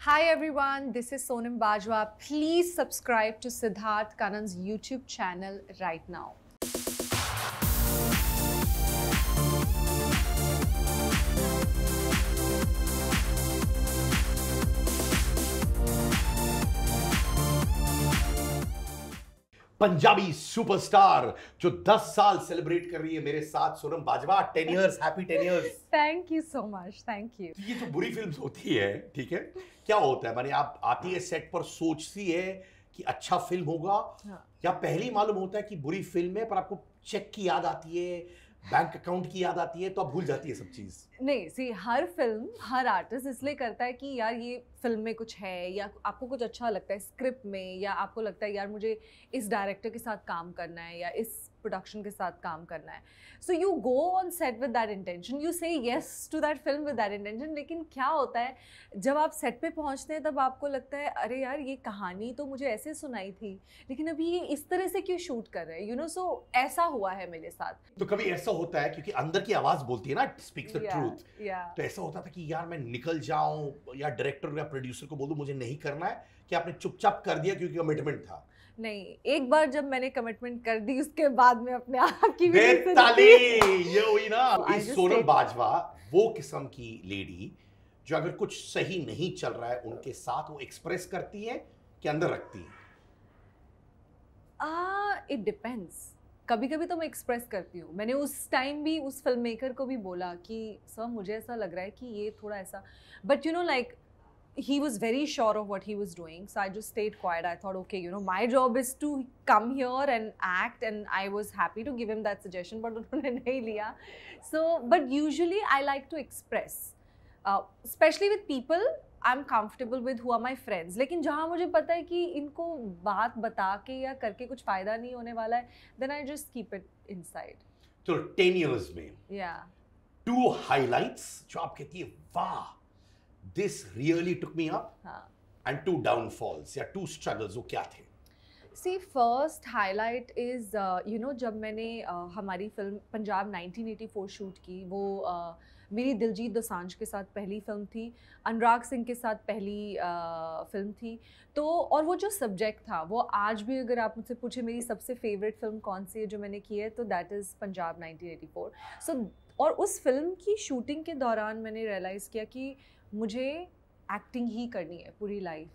Hi everyone, this is Sonam Bajwa. Please subscribe to Siddharth Kanan's YouTube channel right now. Punjabi superstar जो 10 साल celebrate कर रही है मेरे साथ, Sonam Bajwa. 10 years, happy 10 years. Thank you so much, thank you. ये तो बुरी फिल्म होती है, ठीक है, क्या होता है, माने आप आती है सेट पर सोचती है कि अच्छा फिल्म होगा, हाँ. या पहली मालूम होता है कि बुरी फिल्म है, पर आपको चेक की याद आती है, बैंक अकाउंट की याद आती है, तो आप भूल जाती है सब चीज। नहीं, सी हर फिल्म, हर आर्टिस्ट इसलिए करता है कि यार ये फिल्म में कुछ है, या आपको कुछ अच्छा लगता है स्क्रिप्ट में, या आपको लगता है यार मुझे इस डायरेक्टर के साथ काम करना है या इस प्रोडक्शन के साथ काम करना है. So you go on set with that intention, you say yes to that film with that intention. लेकिन क्या होता है जब आप सेट पे पहुंचते हैं तब आपको लगता है अरे यार ये कहानी तो मुझे ऐसे सुनाई थी, लेकिन अभी ये इस तरह से क्यों शूट कर रहे हैं, यू नो. सो ऐसा हुआ है मेरे साथ. तो कभी ऐसा होता है, क्योंकि अंदर की आवाज बोलती है ना, स्पीक्स द ट्रूथ, Yeah. तो ऐसा होता था कि यार मैं निकल जाऊं या डायरेक्टर या प्रोड्यूसर को बोल दूं मुझे नहीं करना है, कि आपने चुपचाप कर दिया क्योंकि कमिटमेंट था? नहीं, एक बार जब मैंने कमिटमेंट कर दी उसके बाद में अपने आप की ताली, ये हुई ना. I इस just सोनम stayed. बाजवा वो किस्म की लेडी जो अगर कुछ सही नहीं चल रहा है उनके साथ वो एक्सप्रेस करती है कि अंदर रखती है? It depends. कभी कभी तो मैं एक्सप्रेस करती हूँ. मैंने उस टाइम भी उस फिल्म मेकर को भी बोला कि सर मुझे ऐसा लग रहा है कि ये थोड़ा ऐसा, but you know like he was very sure of what he was doing, so I just stayed quiet. I thought, okay, you know, my job is to come here and act, and I was happy to give him that suggestion, but unhone nahi liya. So but usually I like to express, especially with people I'm comfortable with, who are my friends. लेकिन जहाँ मुझे पता है कि इनको बात बता के या करके कुछ फायदा नहीं होने वाला है, then I just keep it inside. तो 10 years में Yeah. 2 highlights जो आप कहती है वाह this really took me up, हाँ. and 2 downfalls या 2 struggles, वो क्या थे? See, first highlight is, you know, जब मैंने हमारी फिल्म पंजाब 1984 शूट की, वो मेरी दिलजीत दोसांझ के साथ पहली फिल्म थी, अनुराग सिंह के साथ पहली फिल्म थी. तो और वो जो सब्जेक्ट था वो आज भी अगर आप मुझसे पूछे मेरी सबसे फेवरेट फिल्म कौन सी है जो मैंने की है, तो दैट इज़ पंजाब 1984. सो और उस फिल्म की शूटिंग के दौरान मैंने रियलाइज़ किया कि मुझे एक्टिंग ही करनी है पूरी लाइफ.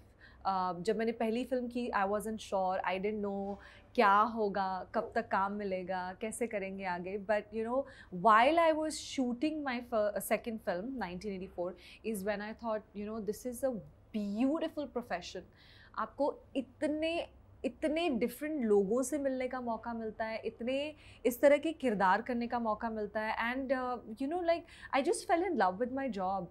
जब मैंने पहली फिल्म की आई वॉज़न्ट श्योर, आई डिडंट नो क्या होगा, कब तक काम मिलेगा, कैसे करेंगे आगे. But you know while I was shooting my second film 1984 is when I thought you know this is a beautiful profession. आपको इतने डिफरेंट लोगों से मिलने का मौका मिलता है, इतने इस तरह के किरदार करने का मौका मिलता है. And you know like I just fail in love with my job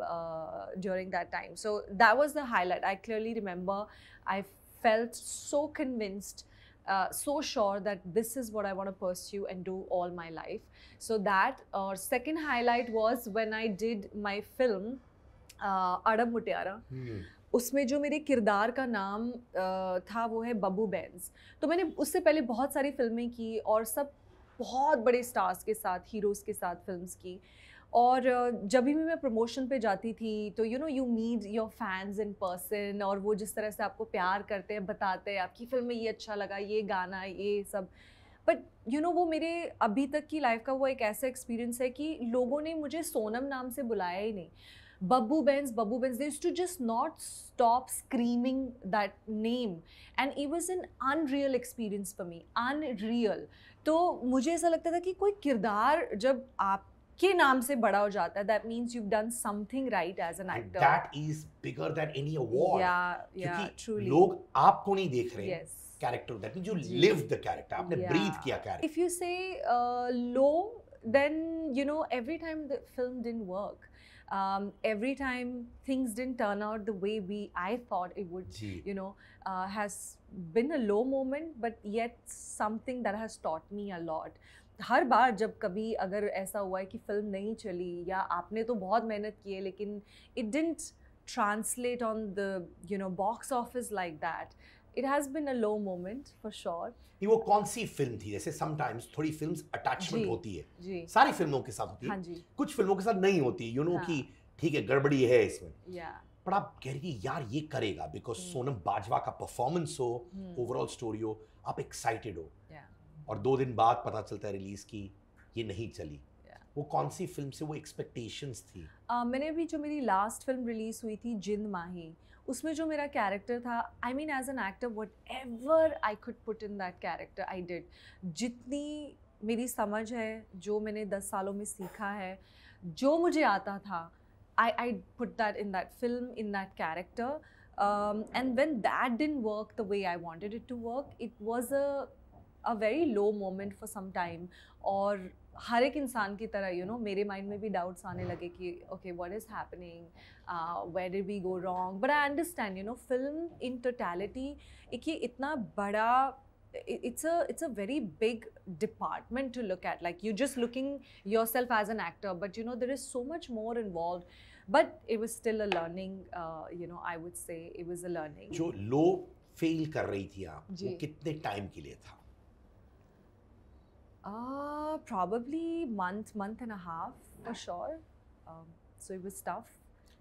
during that time. So that was the highlight. I clearly remember I felt so convinced, so sure that this is what I want to pursue and do all my life. So that second highlight was when I did my film Adab Mutiara. उसमें जो मेरे किरदार का नाम था वो है बब्बू बेंस. तो मैंने उससे पहले बहुत सारी फिल्में की और सब बहुत बड़े स्टार्स के साथ, हीरोज़ के साथ फिल्म्स की. और जब भी मैं प्रमोशन पे जाती थी तो you know you meet your fans in person, और वो जिस तरह से आपको प्यार करते हैं, बताते हैं आपकी फिल्म में ये अच्छा लगा, ये गाना, ये सब. बट यू नो वो मेरे अभी तक की लाइफ का वो एक ऐसा एक्सपीरियंस है कि लोगों ने मुझे सोनम नाम से बुलाया ही नहीं. Babbu Benz, they used to just not stop screaming that name, and it was an unreal experience for me, unreal. तो मुझे ऐसा लगता था कि कोई किरदार जब आपके नाम से बड़ा हो जाता है, that means you've done something right as an actor. And that is bigger than any award. Yeah, truly. लोग आपको नहीं देख रहे हैं, Yes. character, that means you live the character, आपने breathe किया character. If you say low, then you know every time the film didn't work. Every time things didn't turn out the way I thought it would, you know, has been a low moment, but yet something that has taught me a lot. हर बार जब कभी अगर ऐसा हुआ है कि film नहीं चली या आपने तो बहुत मेहनत की है लेकिन it didn't translate on the, you know, box office like that, it has been a low moment for sure. ये वो कौन सी फिल्म थी? जैसे sometimes थोड़ी फिल्म्स अटैचमेंट होती है, जी. सारी फिल्मों के साथ होती है, हाँ जी. कुछ फिल्मों के साथ नहीं होती, यू नो, कि ठीक है गड़बड़ी है इसमें. पर आप कह रही थी यार ये करेगा बिकॉज सोनम बाजवा का परफॉर्मेंस हो, ओवरऑल स्टोरी हो, आप एक्साइटेड हो, और 2 दिन बाद पता चलता है रिलीज की ये नहीं चली। वो कौन सी फिल्म से वो एक्सपेक्टेशंस थी? मैंने अभी जो मेरी लास्ट फिल्म रिलीज हुई थी जिंद माही, उसमें जो मेरा कैरेक्टर था, I mean as an actor whatever I could put in that character I did. जितनी मेरी समझ है, जो मैंने 10 सालों में सीखा है, जो मुझे आता था, I put that in that film, in that character, and when that didn't work the way I wanted it to work, it was a very low moment for some time. और हर एक इंसान की तरह you know मेरे mind में भी doubts आने लगे कि okay what is happening, where did we go wrong, but I understand you know film in totality एक ये इतना बड़ा, it's a very big department to look at. Like you're just looking yourself as an actor, but you know there is so much more involved. But it was still a learning, you know, I would say it was a learning. जो लो fail कर रही थी आप, वो कितने time के लिए था? Probably month and a half for sure. So it was tough.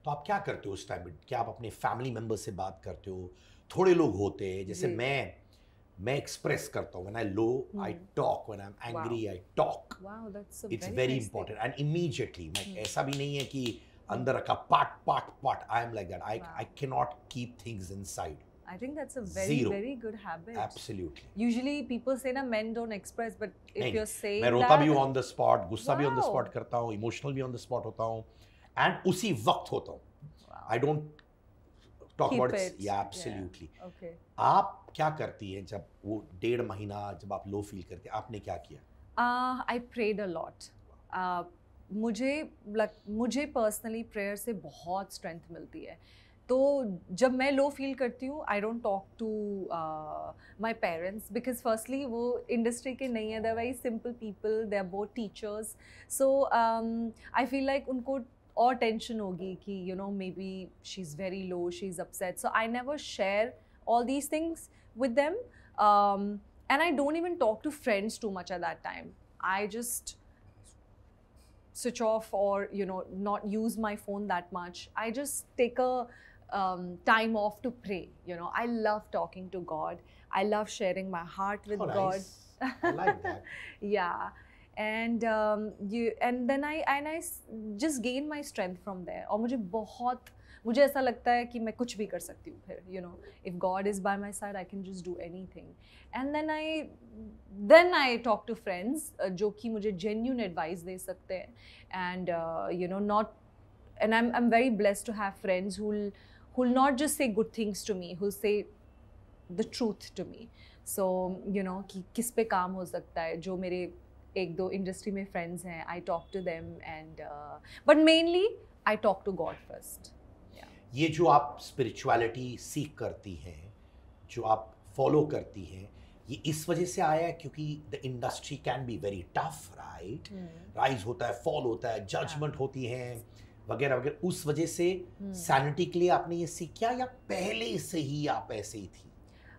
तो आप क्या करते हो उस टाइम में? क्या आप अपने फैमिली मेंबर से बात करते हो? थोड़े लोग होते हैं जैसे मैं एक्सप्रेस करता हूँ, when I low I talk, when I'm angry I talk. Wow, that's it's very important and immediately. मैं ऐसा भी नहीं है कि अंदर रखा पाट I am like that. I cannot keep things inside. I think that's a very good habit. Absolutely. Usually people say na men don't express, but if you're saying मैं रोता भी हूँ on the spot, गुस्सा भी on the spot करता हूँ, emotional भी on the sport होता हूँ, and उसी वक्त होता हूँ. I don't talk Keep about it. Yeah, absolutely. Yeah. Okay. आप क्या करती हैं जब वो 1.5 महीना जब आप लो फील करते हैं? आपने क्या किया? I prayed a lot. मुझे पर्सनली प्रेयर से बहुत स्ट्रेंथ मिलती है। तो जब मैं लो फील करती हूँ, I don't talk to my parents because firstly वो इंडस्ट्री के नहीं है, they are very simple people, they are both teachers, so I feel like उनको और टेंशन होगी कि you know maybe she is very low, she is upset, so I never share all these things with them, and I don't even talk to friends too much at that time. I just switch off or you know not use my phone that much. I just take a time off to pray. You know, I love talking to God. I love sharing my heart with God. Nice. I like that. Yeah. And then I just gain my strength from there. और मुझे ऐसा लगता है कि मैं कुछ भी कर सकती हूँ फिर, you know, if God is by my side, I can just do anything. And then I talk to friends जो कि मुझे genuine advice दे सकते हैं, and you know and I'm very blessed to have friends who'll not just say good things to me, who'll say the truth to me. So you know कि किस पे काम हो सकता है, जो मेरे 1-2 इंडस्ट्री में फ्रेंड्स हैं, I talk to them, and but mainly I talk to God first. ये जो आप स्पिरिचुअलिटी सीख करती हैं, जो आप फॉलो करती हैं, ये इस वजह से आया है क्योंकि the industry can be very tough, right? Rise होता है, फॉल होता है, जजमेंट होती हैं वगैरह वगैरह, उस वजह से सैनिटी के लिए आपने ये सीखा या पहले से ही आप ऐसे ही थी?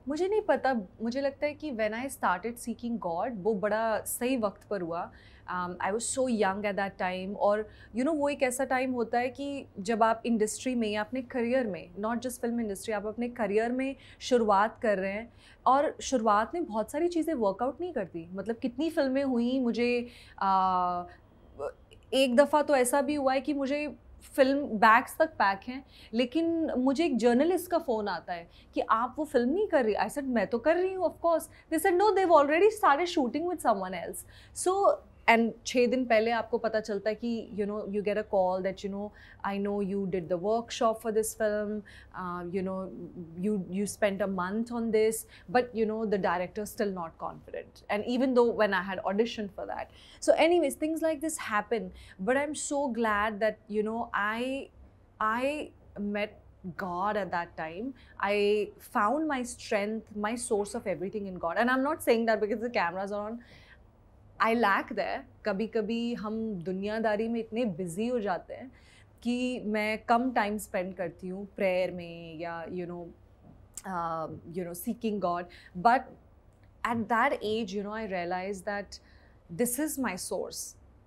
मुझे नहीं पता, मुझे लगता है कि when I started seeking God वो बड़ा सही वक्त पर हुआ. I was so young at that time, और यू नो वो एक ऐसा टाइम होता है कि जब आप इंडस्ट्री में या अपने करियर में, नॉट जस्ट फिल्म इंडस्ट्री, आप अपने करियर में शुरुआत कर रहे हैं, और शुरुआत में बहुत सारी चीज़ें वर्कआउट नहीं करती. मतलब कितनी फिल्में हुई, मुझे एक दफ़ा तो ऐसा भी हुआ है कि मुझे फिल्म बैग्स तक पैक हैं, लेकिन मुझे एक जर्नलिस्ट का फ़ोन आता है कि आप वो फिल्म नहीं कर रही. आई सेड मैं तो कर रही हूँ of course. They said no, they have already started shooting with someone else. So and 6 दिन पहले आपको पता चलता है कि you know you get a call that you know I know you did the workshop for this film, you know you spent a month on this, but you know the director's still not confident, and even though when I had auditioned for that. So anyways, things like this happen, but I'm so glad that you know I met God at that time. I found my strength, my source of everything in God, and I'm not saying that because the cameras are on. I lack there. कभी कभी हम दुनियादारी में इतने busy हो जाते हैं कि मैं कम टाइम स्पेंड करती हूँ प्रेयर में या you know seeking God. But at that age, you know, I realized that this is my source.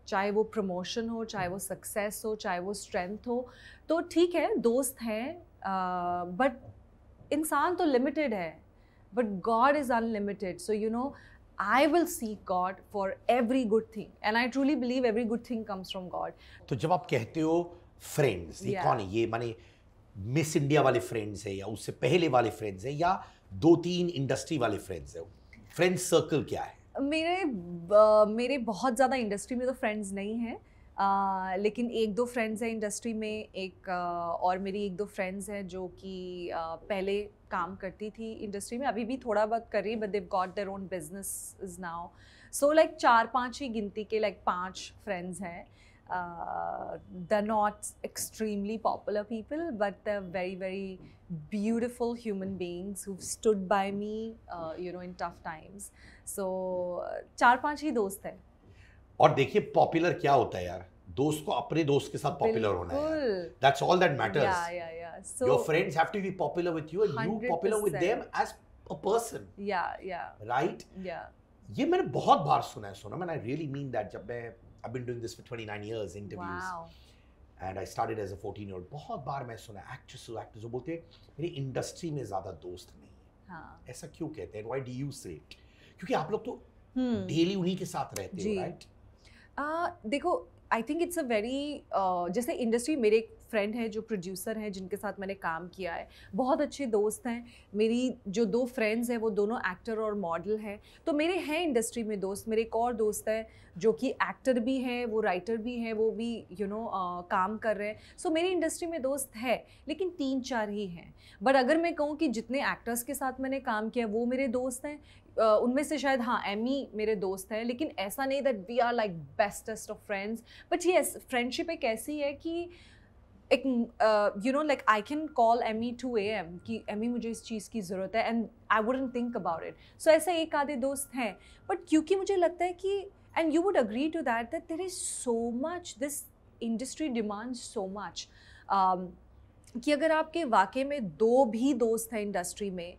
चाहे वो प्रमोशन हो, चाहे वो सक्सेस हो, चाहे वो स्ट्रेंथ हो, तो ठीक है दोस्त हैं, बट इंसान तो लिमिटेड है, but God is unlimited. So you know, I will seek God for every good thing, and I truly believe every good thing comes from God. तो जब आप कहते हो फ्रेंड्स, ये Yeah. कौन है? ये माने मिस इंडिया वाले फ्रेंड्स है, या उससे पहले वाले फ्रेंड्स है, या 2-3 इंडस्ट्री वाले फ्रेंड्स है? फ्रेंड्स सर्कल क्या है? मेरे बहुत ज़्यादा इंडस्ट्री में तो फ्रेंड्स नहीं हैं, लेकिन 1-2 फ्रेंड्स हैं इंडस्ट्री में. और मेरी 1-2 फ्रेंड्स हैं जो कि पहले काम करती थी इंडस्ट्री में, अभी भी थोड़ा बहुत कर रही, but they got their own business now. So like 4-5 ही गिनती के लाइक 5 फ्रेंड्स हैं. They're not extremely popular people, but they're very, very beautiful human beings who've stood by me, in tough times. So 4-5 ही दोस्त हैं. और देखिए popular क्या होता है यार, दोस्त को अपने दोस्त के साथ पॉपुलर होना है. That's all that matters. Yeah. So your friends have to be popular with you, and you popular with them as a person. Yeah. Right? Yeah. ये मैंने बहुत बार सुना है, मैंने I really mean that. जब मैं I've been doing this for 29 years, interviews. Wow. And I started as a 14-year-old. बहुत बार मैं सुना एक्टर्स जो बोलते हैं मेरी इंडस्ट्री में ज़्यादा दोस्त नहीं है. हाँ. ऐसा क्यों कहते हैं? Why do you say it? क्योंकि आप लोग तो डेली उन्हीं के साथ रहते हो, राइट? देखो, I think it's a very, जैसे इंडस्ट्री, मेरे एक फ्रेंड है जो प्रोड्यूसर हैं जिनके साथ मैंने काम किया है, बहुत अच्छे दोस्त हैं. मेरी जो 2 फ्रेंड्स हैं वो दोनों एक्टर और मॉडल हैं, तो मेरे हैं इंडस्ट्री में दोस्त. मेरे एक और दोस्त है जो कि एक्टर भी हैं, वो राइटर भी हैं, वो भी काम कर रहे हैं. सो मेरी इंडस्ट्री में दोस्त है, लेकिन 3-4 ही हैं. बट अगर मैं कहूँ कि जितने एक्टर्स के साथ मैंने काम किया वो मेरे दोस्त हैं, उनमें से शायद हाँ एमी मेरे दोस्त हैं, लेकिन ऐसा नहीं that we are like bestest of friends. But yes, friendship एक ऐसी है कि एक like I can call Amy 2 AM कि एमी मुझे इस चीज़ की ज़रूरत है, and I wouldn't think about it. So ऐसे एक आधे दोस्त हैं, बट क्योंकि मुझे लगता है कि, and you would agree to that there is so much, this industry demands so much, कि अगर आपके वाकई में 2 भी दोस्त हैं इंडस्ट्री में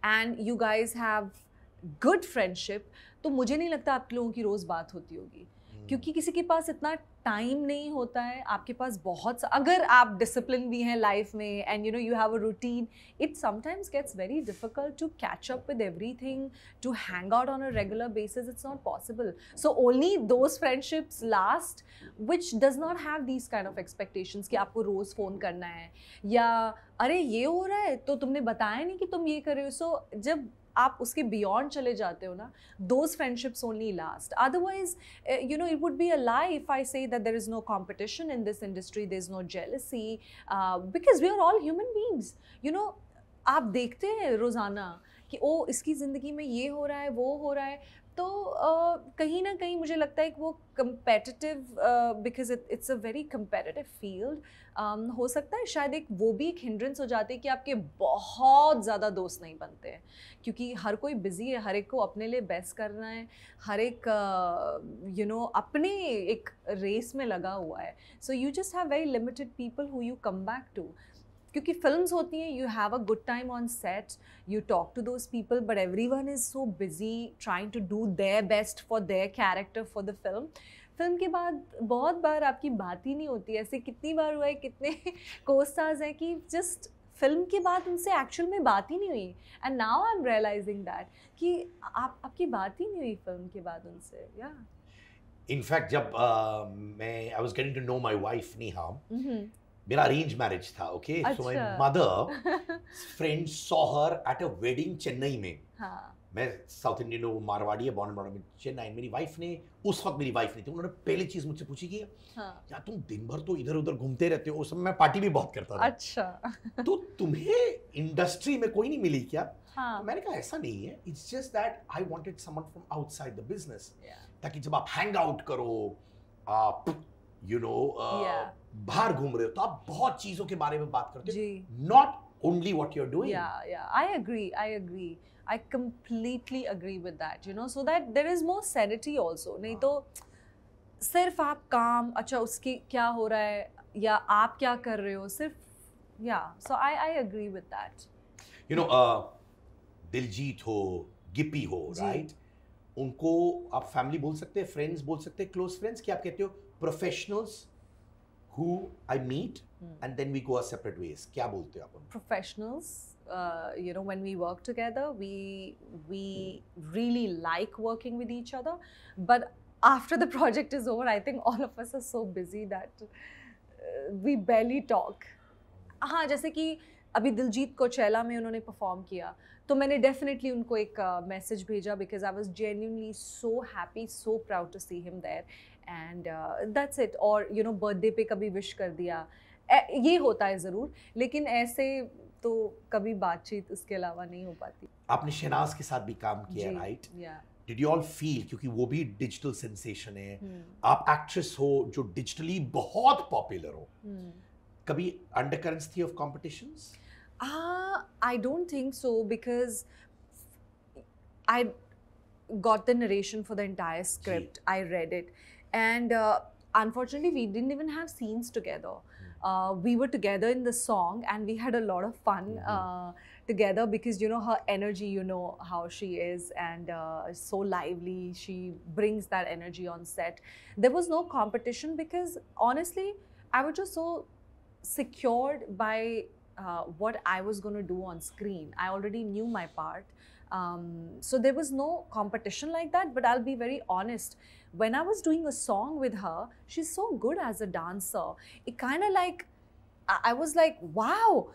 and you guys have good friendship, तो मुझे नहीं लगता आप लोगों की रोज़ बात होती होगी. क्योंकि किसी के पास इतना टाइम नहीं होता है. आपके पास अगर आप डिसिप्लिन भी हैं लाइफ में and you have a routine, it sometimes gets very difficult to catch up with everything, to hang out on a regular basis. It's not possible. So only those friendships last which does not have these kind of expectations कि आपको रोज़ phone करना है, या अरे ये हो रहा है तो तुमने बताया नहीं कि तुम ये कर रहे हो. सो जब आप उसके बियॉन्ड चले जाते हो ना, those friendships only last. Otherwise it would be a lie if I say that there is no competition in this industry, there is no jealousy, because we are all human beings. आप देखते हैं रोज़ाना कि ओ इसकी ज़िंदगी में ये हो रहा है, वो हो रहा है, तो कहीं ना कहीं मुझे लगता है कि वो competitive, because it's a very competitive field. हो सकता है शायद वो भी एक हिंड्रेंस हो जाती है कि आपके बहुत ज़्यादा दोस्त नहीं बनते हैं, क्योंकि हर कोई बिजी है, हर एक को अपने लिए बेस्ट करना है, हर एक अपने एक रेस में लगा हुआ है. So you just have very limited people who you come back to. क्योंकि फिल्म्स होती हैं, you have a good time on set, you talk to those people, but everyone is so busy trying to do their best for their character for the film के बाद बहुत बार आपकी बात ही नहीं होती. ऐसे कितनी बार हुआ है, कितने को-स्टार्स हैं कि जस्ट फिल्म के बाद उनसे एक्चुअल में बात ही नहीं हुई, and now I am realising that कि आपकी बात ही नहीं हुई फिल्म के बाद उनसे. या इनफैक्ट जब मैं I was getting to know my wife Neha, मेरा अरेंज मैरिज था, okay. So my mother friend saw her at a wedding Chennai में. हाँ. मैं साउथ इंडियन हूँ, मारवाड़ी है, बॉर्न में चेन्नई. मेरी वाइफ ने, उस वक्त मेरी वाइफ नहीं थी, उन्होंने पहली चीज मुझसे पूछी कि यार तुम दिन भर तो इधर उधर घूमते रहते हो. उस समय मैं पार्टी भी बहुत करता था. अच्छा. तो तुम्हें इंडस्ट्री में कोई नहीं मिली क्या? हाँ. तो मैंने कहा ऐसा नहीं है, it's just that I wanted someone from outside the business, ताकि जब आप हैंग आउट करो, आप बाहर घूम रहे हो, तो आप बहुत चीजों के बारे में बात करते हो, not only what you're doing. Yeah, I agree. I completely agree with that, so that there is more sanity also. नहीं तो सिर्फ आप काम, अच्छा उसके क्या हो रहा है या आप क्या कर रहे हो, सिर्फ, so I agree with that. Diljit हो, गिप्पी हो, राइट, उनको आप फैमिली बोल सकते हैं, फ्रेंड्स बोल सकते हैं, क्लोज फ्रेंड्स, क्या आप कहते हो professionals who I meet and then we go our separate ways. क्या बोलते हो आप उनको? Professionals, you know, when we work together, we really like working with each other. But after the project is over, I think all of us are so busy that we barely talk. हाँ, जैसे कि अभी दिलजीत कोचेला में उन्होंने perform किया, तो मैंने definitely उनको एक मैसेज भेजा because I was genuinely so happy, so proud to see him there, and that's it. और यू नो बर्थडे पे कभी विश कर दिया, ये होता है ज़रूर, लेकिन ऐसे तो कभी बातचीत उसके अलावा नहीं हो पाती. आपने शहनाज के साथ भी काम किया, right? Did you all feel, क्योंकि वो भी डिजिटल सेंसेशन है, आप एक्ट्रेस हो जो डिजिटली बहुत पॉपुलर हो, कभी अंडरकरेंट्स थी of competitions? I don't think so because I got the narration for the entire script. I read it, and unfortunately, we didn't even have scenes together. We were together in the song, and we had a lot of fun together because you know her energy. You know how she is, and so lively. She brings that energy on set. There was no competition because honestly, I was just so secured by what I was going to do on screen. I already knew my part. So there was no competition like that, but I'll be very honest. When I was doing a song with her, she's so good as a dancer. It kind of like, I was like, wow.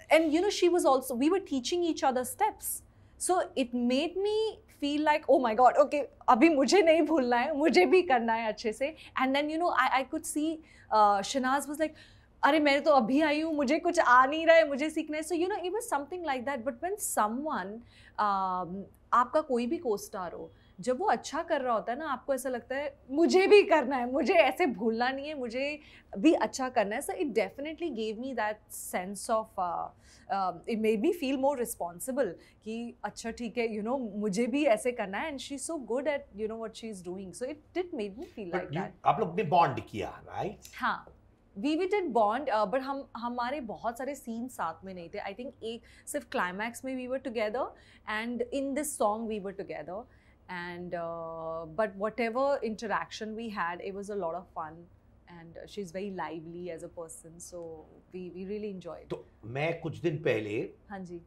And you know, she was also, we were teaching each other steps. So it made me feel like, oh my God, okay, abhi mujhe nahi bhulna hai, mujhe bhi karna hai अच्छे से. And then, you know, I could see Shahnaz was like, अरे मैं तो अभी आई हूँ, मुझे कुछ आ नहीं रहा है, मुझे सीखना है. So you know it was something like that. But when someone, आपका कोई भी को स्टार हो, जब वो अच्छा कर रहा होता है ना, आपको ऐसा लगता है मुझे भी करना है, मुझे ऐसे भूलना नहीं है, मुझे भी अच्छा करना है. So it definitely gave me that sense of, it made me feel more responsible कि अच्छा ठीक है, यू नो मुझे भी ऐसे करना है. And she is so good at you know what she is doing. So it did made me feel like that. आप लोग ने बॉन्ड किया, राइट? हाँ, we did bond, but हमारे बहुत सारे सीन साथ में नहीं थे. आई थिंक एक सिर्फ क्लाइमैक्स में we were together, and in this song we were together, and but whatever interaction we had, it was a lot of fun, and she's very lively as a person, so we really enjoyed. तो मैं कुछ दिन पहले, हाँ जी,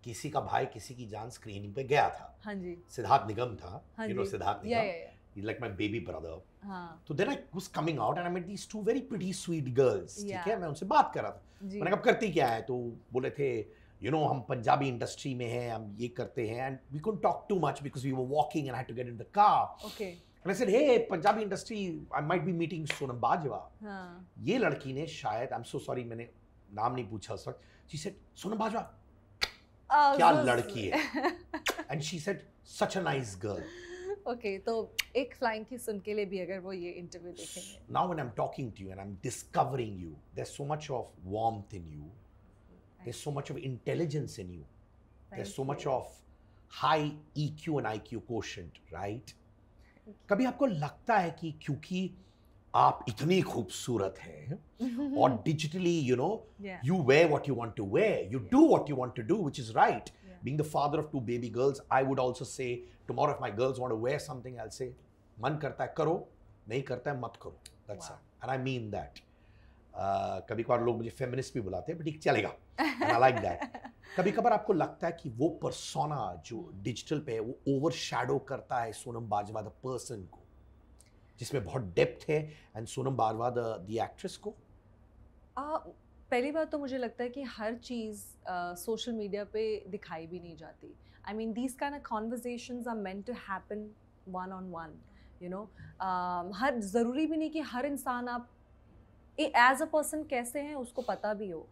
किसी का भाई किसी की जान स्क्रीनिंग पे गया था. हाँ जी, सिद्धार्थ निगम था, हाँ you know Siddharth Nigam. yeah. He's like my baby brother. हाँ. So then I was coming out and I met these two very pretty sweet girls. ठीक है, मैं उनसे बात कर रहा था. मैंने कहा करती क्या है, तो बोले थे you know हम पंजाबी इंडस्ट्री में हैं, हम ये करते हैं, and we couldn't talk too much because we were walking and I had to get in the car. Okay. And I said, hey, Punjabi industry, I might be meeting Sonam Bajwa. हाँ. ये लड़की ने शायद, I'm so sorry मैंने नाम नहीं पूछा उस वक्त, she said सोनम बाजवा क्या लड़की है, and she said such a nice girl. Okay, तो एक फ्लाइंग किस उनके लिए भी अगर वो ये इंटरव्यू देखेंगे. Now when I'm talking to you and I'm discovering you, there's so much of warmth in you. There's so much of intelligence in you. There's so much of high EQ and IQ quotient, right? कभी आपको लगता है कि क्योंकि आप इतनी खूबसूरत हैं और digitally, you know, you wear what you want to wear, you do what you want to do, which is right. Being the father of two baby girls, I would also say, tomorrow if my girls want to wear something, I'll say, मन करता है करो, नहीं करता है मत करो. That's it. And I mean that. कभी कभार लोग मुझे फेमिनिस्ट भी बुलाते हैं, but ठीक चलेगा. And I like that. कभी कभार आपको लगता है कि वो persona जो डिजिटल पे है, वो ओवरशैडो करता है सोनम बाजवा द पर्सन को, जिसमें बहुत डेप्थ है, and Sonam Bajwa the actress को? पहली बात तो मुझे लगता है कि हर चीज़ सोशल मीडिया पे दिखाई भी नहीं जाती. I mean these kind of conversations are meant to happen one on one, you know. हर ज़रूरी भी नहीं कि हर इंसान आप एज अ पर्सन कैसे हैं उसको पता भी हो.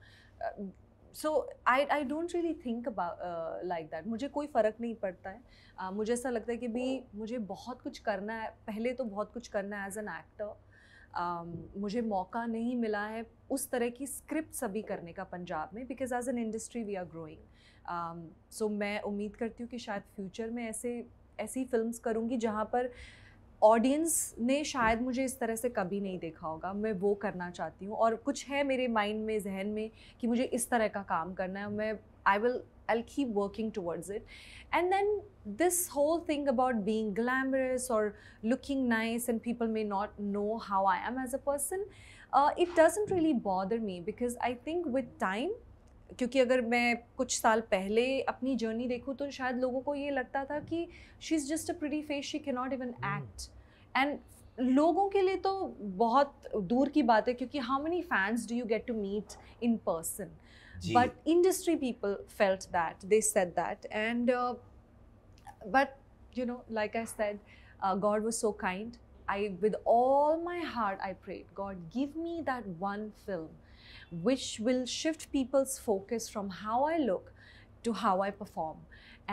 So I don't really think about like that. मुझे कोई फ़र्क नहीं पड़ता है. मुझे ऐसा लगता है कि भी मुझे बहुत कुछ करना है, पहले तो बहुत कुछ करना है एज एन एक्टर. मुझे मौका नहीं मिला है उस तरह की स्क्रिप्ट अभी करने का पंजाब में, because as an industry we are growing. So मैं उम्मीद करती हूँ कि शायद फ्यूचर में ऐसी फिल्म्स करूँगी जहाँ पर ऑडियंस ने शायद मुझे इस तरह से कभी नहीं देखा होगा. मैं वो करना चाहती हूँ, और कुछ है मेरे माइंड में, जहन में, कि मुझे इस तरह का काम करना है. I'll keep working towards it. And then this whole thing about being glamorous or looking nice and people may not know how I am as a person, It doesn't really bother me because I think with time, क्योंकि अगर मैं कुछ साल पहले अपनी journey देखूँ तो शायद लोगों को ये लगता था कि she is just a pretty face, she can not even act. And लोगों के लिए तो बहुत दूर की बात है, क्योंकि how many fans do you get to meet in person. But industry people felt that, they said that, and but you know, like I said, God was so kind. With all my heart, I prayed, God, give me that one film which will shift people's focus from how I look to how I perform,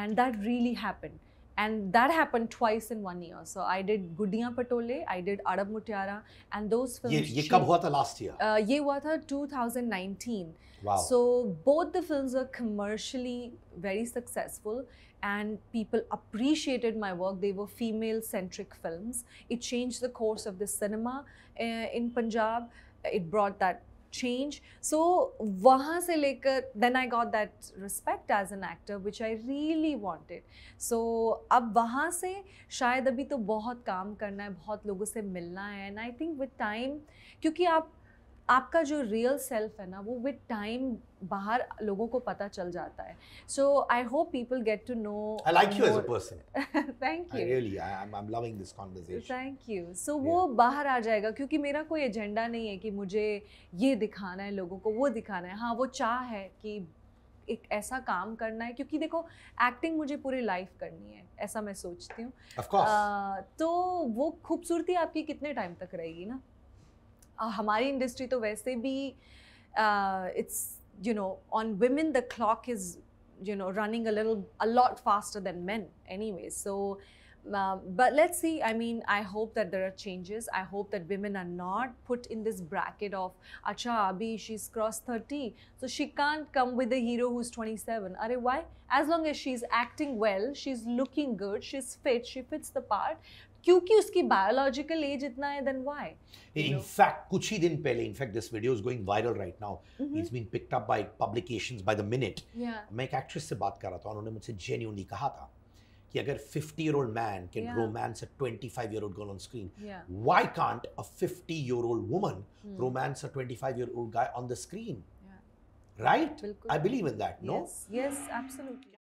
and that really happened. And that happened twice in 1 year. So I did Guddiyan Patole, I did Arab Mutiara, and those films. ये कब हुआ था? Last year? ये हुआ था 2019. Wow. So both the films were commercially very successful, and people appreciated my work. They were female-centric films. It changed the course of the cinema in Punjab. It brought that change. So वहाँ से लेकर then I got that respect as an actor which I really wanted. So अब वहाँ से शायद अभी तो बहुत काम करना है, बहुत लोगों से मिलना है, and I think with time, क्योंकि आपका जो रियल सेल्फ है ना, वो विद टाइम बाहर लोगों को पता चल जाता है. So I hope people get to know. I like you as a person. Thank you. I'm loving this conversation. Thank you. So वो बाहर आ जाएगा, क्योंकि मेरा कोई एजेंडा नहीं है कि मुझे ये दिखाना है लोगों को, वो दिखाना है. हाँ, वो चाह है कि एक ऐसा काम करना है, क्योंकि देखो एक्टिंग मुझे पूरी लाइफ करनी है, ऐसा मैं सोचती हूँ. Of course. तो वो खूबसूरती आपकी कितने टाइम तक रहेगी ना. हमारी इंडस्ट्री तो वैसे भी it's you know on women the clock is running a lot faster than men anyway. So but let's see. I mean, I hope that there are changes. I hope that women are not put in this bracket of acha abhi she's crossed 30 so she can't come with a hero who's 27. Are why? As long as she's acting well, she's looking good, she's fit, she fits the part, क्योंकि उसकी biological age इतना है, then why. In fact, कुछ ही दिन पहले, in fact this video is going viral right now. It's been picked up by publications by the minute. मैं एक actress से बात कर रहा था, उन्होंने मुझसे genuinely कहा था कि अगर 50-year-old man can romance a 25-year-old girl on screen, why can't a 50-year-old woman romance a 25-year-old guy on the screen? Right? I believe in that. No? Yes, absolutely.